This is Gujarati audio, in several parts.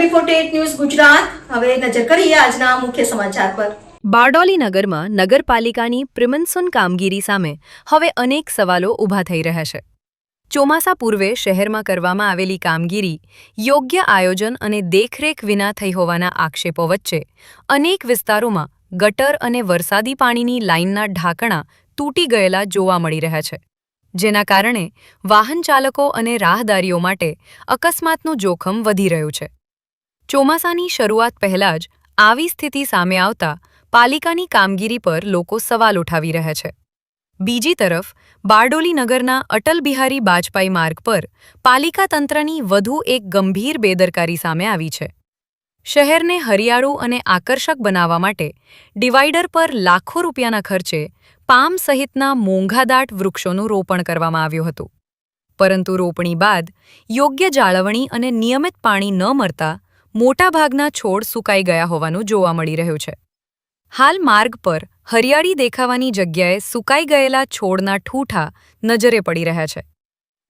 AV48 ન્યૂઝ ગુજરાત હવે નજર કરીએ આજના મુખ્ય સમાચાર પર। બારડોલી નગરમાં નગરપાલિકાની પ્રિમન્સન કામગીરી સામે હવે અનેક સવાલો ઊભા થઈ રહ્યા છે। ચોમાસા પૂર્વે શહેરમાં કરવામાં આવેલી કામગીરી યોગ્ય આયોજન અને દેખરેખ વિના થઈ હોવાના આક્ષેપો વચ્ચે અનેક વિસ્તારોમાં ગટર અને વરસાદી પાણીની લાઇનના ઢાંકણા તૂટી ગયેલા જોવા મળી રહ્યા છે, જેના કારણે વાહન ચાલકો અને રાહદારીઓ માટે અકસ્માતનું જોખમ વધી રહ્યું છે। ચોમાસાની શરૂઆત પહેલા જ આવી સ્થિતિ સામે આવતા પાલિકાની કામગીરી પર લોકો સવાલ ઉઠાવી રહ્યા છે। બીજી તરફ બારડોલી નગરના અટલ બિહારી વાજપેયી માર્ગ પર પાલિકા તંત્રની વધુ એક ગંભીર બેદરકારી સામે આવી છે। શહેરને હરિયાળું અને આકર્ષક બનાવવા માટે ડિવાઈડર પર લાખો રૂપિયાના ખર્ચે પામ સહિતના મોંઘાદાટ વૃક્ષોનું રોપણ કરવામાં આવ્યું હતું, પરંતુ રોપણી બાદ યોગ્ય જાળવણી અને નિયમિત પાણી ન મળતા મોટાભાગના છોડ સુકાઈ ગયા હોવાનું જોવા મળી રહ્યું છે। હાલ માર્ગ પર હરિયાળી દેખાવાની જગ્યાએ સુકાઈ ગયેલા છોડના ઠૂઠા નજરે પડી રહ્યા છે,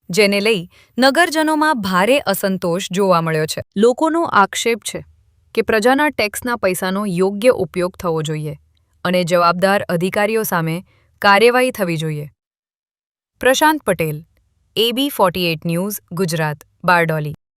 જેને લઈ નગરજનોમાં ભારે અસંતોષ જોવા મળ્યો છે। લોકોનો આક્ષેપ છે કે પ્રજાના ટેક્સના પૈસાનો યોગ્ય ઉપયોગ થવો જોઈએ અને જવાબદાર અધિકારીઓ સામે કાર્યવાહી થવી જોઈએ। પ્રશાંત પટેલ, AB48 ન્યૂઝ ગુજરાત, બારડોલી।